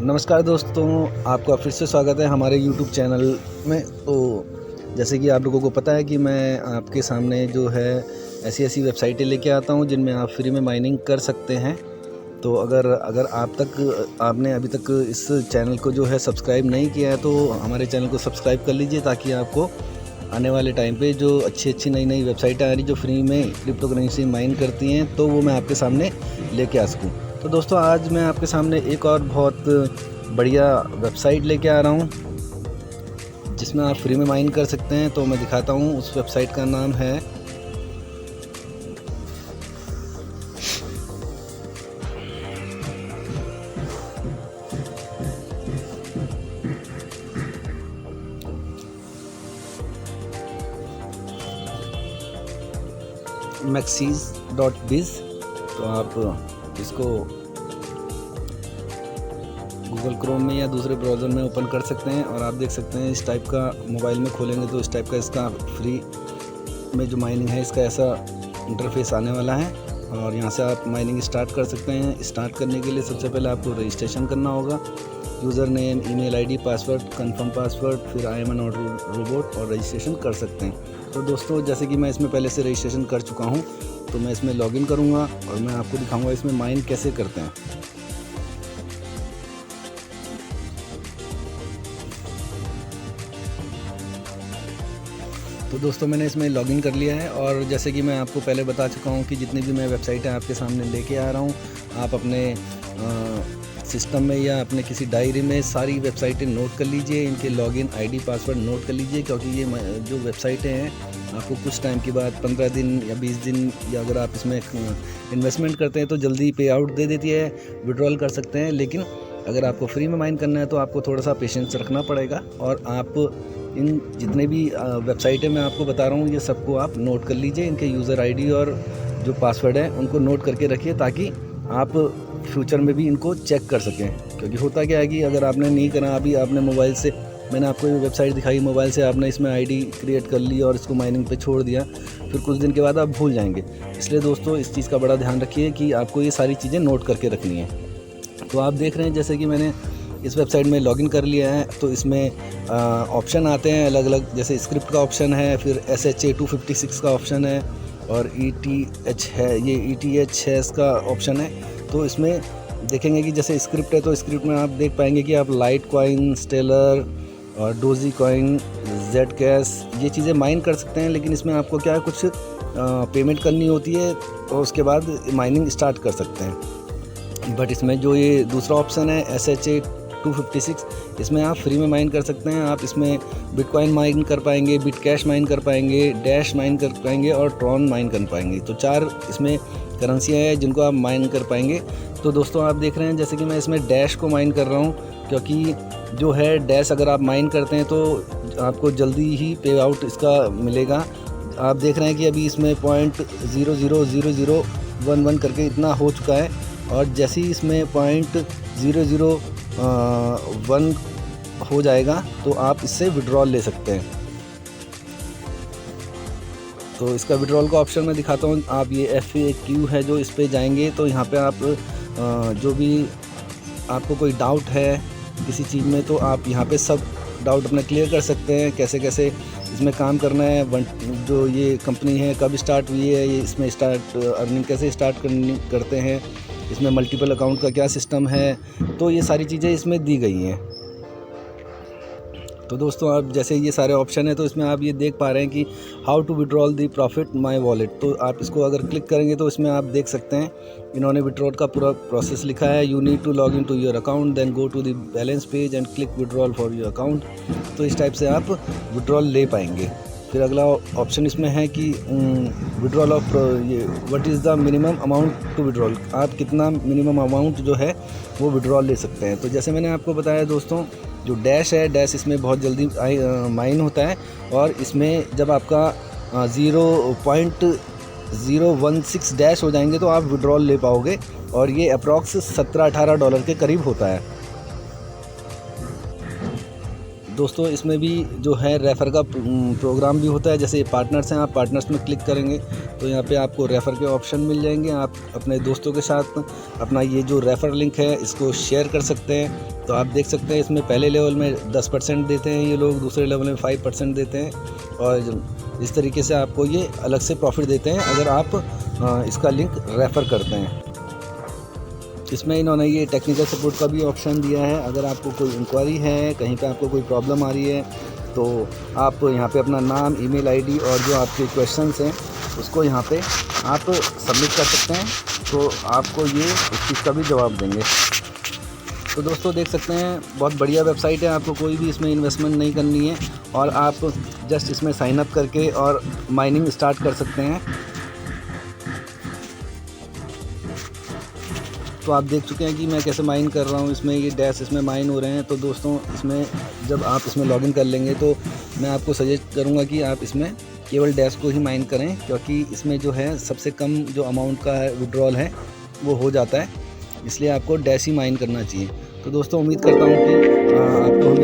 नमस्कार दोस्तों, आपका फिर से स्वागत है हमारे YouTube चैनल में। तो जैसे कि आप लोगों को पता है कि मैं आपके सामने जो है ऐसी वेबसाइटें लेके आता हूं जिनमें आप फ्री में माइनिंग कर सकते हैं। तो अगर आपने अभी तक इस चैनल को जो है सब्सक्राइब नहीं किया है तो हमारे चैनल को सब्सक्राइब कर लीजिए, ताकि आपको आने वाले टाइम पे जो अच्छी नई वेबसाइटें आ रही जो फ्री में क्रिप्टो करेंसी माइन करती हैं तो वो मैं आपके सामने लेके आ सकूँ। तो दोस्तों, आज मैं आपके सामने एक और बहुत बढ़िया वेबसाइट लेके आ रहा हूँ जिसमें आप फ्री में माइन कर सकते हैं। तो मैं दिखाता हूँ, उस वेबसाइट का नाम है Maxis.biz। तो आप इसको गूगल क्रोम में या दूसरे ब्राउज़र में ओपन कर सकते हैं और आप देख सकते हैं इस टाइप का मोबाइल में खोलेंगे तो इस टाइप का इसका फ्री में जो माइनिंग है इसका ऐसा इंटरफेस आने वाला है। और यहाँ से आप माइनिंग स्टार्ट कर सकते हैं। स्टार्ट करने के लिए सबसे पहले आपको रजिस्ट्रेशन करना होगा। User name, email ID, password, confirm password, फिर आई एम एन रोबोट और रजिस्ट्रेशन कर सकते हैं। तो दोस्तों, जैसे कि मैं इसमें पहले से रजिस्ट्रेशन कर चुका हूँ तो मैं इसमें लॉगिन करूँगा और मैं आपको दिखाऊँगा इसमें माइन कैसे करते हैं। तो दोस्तों, मैंने इसमें लॉगिन कर लिया है और जैसे कि मैं आपको पहले बता चुका हूँ कि जितनी भी मैं वेबसाइटें आपके सामने लेके आ रहा हूँ, आप अपने सिस्टम में या अपने किसी डायरी में सारी वेबसाइटें नोट कर लीजिए, इनके लॉगिन आईडी पासवर्ड नोट कर लीजिए, क्योंकि ये जो वेबसाइटें हैं आपको कुछ टाइम के बाद 15 दिन या 20 दिन या अगर आप इसमें इन्वेस्टमेंट करते हैं तो जल्दी पे आउट दे देती है, विड्रॉल कर सकते हैं। लेकिन अगर आपको फ्री में माइन करना है तो आपको थोड़ा सा पेशेंस रखना पड़ेगा। और आप इन जितने भी वेबसाइटें मैं आपको बता रहा हूँ ये सबको आप नोट कर लीजिए, इनके यूज़र आईडी और जो पासवर्ड है उनको नोट करके रखिए, ताकि आप फ्यूचर में भी इनको चेक कर सकें। क्योंकि होता क्या है कि अगर आपने नहीं करा, अभी आपने मोबाइल से, मैंने आपको ये वेबसाइट दिखाई, मोबाइल से आपने इसमें आईडी क्रिएट कर ली और इसको माइनिंग पे छोड़ दिया, फिर कुछ दिन के बाद आप भूल जाएंगे। इसलिए दोस्तों, इस चीज़ का बड़ा ध्यान रखिए कि आपको ये सारी चीज़ें नोट करके रखनी है। तो आप देख रहे हैं जैसे कि मैंने इस वेबसाइट में लॉगिन कर लिया है। तो इसमें ऑप्शन आते हैं अलग अलग, जैसे स्क्रिप्ट का ऑप्शन है, फिर SHA 256 का ऑप्शन है और ETH है, ये ETH है इसका ऑप्शन है। तो इसमें देखेंगे कि जैसे स्क्रिप्ट है तो स्क्रिप्ट में आप देख पाएंगे कि आप लाइट कॉइन, स्टेलर और डोजी कॉइन, जेड कैश ये चीज़ें माइन कर सकते हैं। लेकिन इसमें आपको क्या है, कुछ पेमेंट करनी होती है और उसके बाद माइनिंग स्टार्ट कर सकते हैं। बट इसमें जो ये दूसरा ऑप्शन है SHA 256, इसमें आप फ्री में माइन कर सकते हैं। आप इसमें बिटकॉइन माइन कर पाएंगे, बिट कैश माइन कर पाएंगे, डैश माइन कर पाएंगे और ट्रॉन माइन कर पाएंगे। तो 4 इसमें करेंसियाँ हैं जिनको आप माइन कर पाएंगे। तो दोस्तों, आप देख रहे हैं जैसे कि मैं इसमें डैश को माइन कर रहा हूँ, क्योंकि जो है डैश अगर आप माइन करते हैं तो आपको जल्दी ही पे आउट इसका मिलेगा। आप देख रहे हैं कि अभी इसमें 0.000011 करके इतना हो चुका है और जैसे ही इसमें 0.001 हो जाएगा तो आप इससे विड्रॉल ले सकते हैं। तो इसका विड्रॉल का ऑप्शन मैं दिखाता हूँ। आप ये FAQ है जो इस पे जाएंगे तो यहाँ पे आप जो भी आपको कोई डाउट है किसी चीज़ में तो आप यहाँ पे सब डाउट अपना क्लियर कर सकते हैं। कैसे इसमें काम करना है, जो ये कंपनी है कब स्टार्ट हुई है, ये इसमें अर्निंग कैसे स्टार्ट करते हैं, इसमें मल्टीपल अकाउंट का क्या सिस्टम है, तो ये सारी चीज़ें इसमें दी गई हैं। तो दोस्तों, आप जैसे ये सारे ऑप्शन है तो इसमें आप ये देख पा रहे हैं कि how to withdrawal the profit my wallet. तो आप इसको अगर क्लिक करेंगे तो इसमें आप देख सकते हैं इन्होंने विड्रॉल का पूरा प्रोसेस लिखा है। You need to log in to your account, then go to the balance page and click withdrawal for your account. तो इस टाइप से आप विड्रॉल ले पाएंगे। फिर अगला ऑप्शन इसमें है कि विड्रॉल ऑफ ये what is the minimum amount to withdrawal, आप कितना मिनिमम अमाउंट जो है वो विड्रॉल ले सकते हैं। तो जैसे मैंने आपको बताया दोस्तों, जो डैश है, डैश इसमें बहुत जल्दी माइन होता है और इसमें जब आपका 0.016 डैश हो जाएंगे तो आप विड्रॉल ले पाओगे और ये अप्रॉक्स $17-18 के करीब होता है। दोस्तों, इसमें भी जो है रेफ़र का प्रोग्राम भी होता है। जैसे पार्टनर्स हैं, आप पार्टनर्स में क्लिक करेंगे तो यहाँ पे आपको रेफ़र के ऑप्शन मिल जाएंगे। आप अपने दोस्तों के साथ अपना ये जो रेफ़र लिंक है इसको शेयर कर सकते हैं। तो आप देख सकते हैं इसमें पहले लेवल में 10% देते हैं ये लोग, दूसरे लेवल में 5% देते हैं, और इस तरीके से आपको ये अलग से प्रॉफिट देते हैं अगर आप इसका लिंक रेफ़र करते हैं। इसमें इन्होंने ये टेक्निकल सपोर्ट का भी ऑप्शन दिया है। अगर आपको कोई इंक्वायरी है, कहीं पे आपको कोई प्रॉब्लम आ रही है, तो आप यहाँ पे अपना नाम, ईमेल आईडी और जो आपके क्वेश्चंस हैं उसको यहाँ पे आप सबमिट कर सकते हैं, तो आपको ये इस चीज़ का भी जवाब देंगे। तो दोस्तों देख सकते हैं बहुत बढ़िया वेबसाइट है, आपको कोई भी इसमें इन्वेस्टमेंट नहीं करनी है और आप जस्ट इसमें साइन अप करके और माइनिंग स्टार्ट कर सकते हैं। तो आप देख चुके हैं कि मैं कैसे माइन कर रहा हूँ। इसमें ये डैश इसमें माइन हो रहे हैं। तो दोस्तों इसमें जब आप इसमें लॉगिन कर लेंगे तो मैं आपको सजेस्ट करूँगा कि आप इसमें केवल डैश को ही माइन करें, क्योंकि इसमें जो है सबसे कम जो अमाउंट का विड्रॉल है वो हो जाता है, इसलिए आपको डैश ही माइन करना चाहिए। तो दोस्तों उम्मीद करता हूँ कि आपको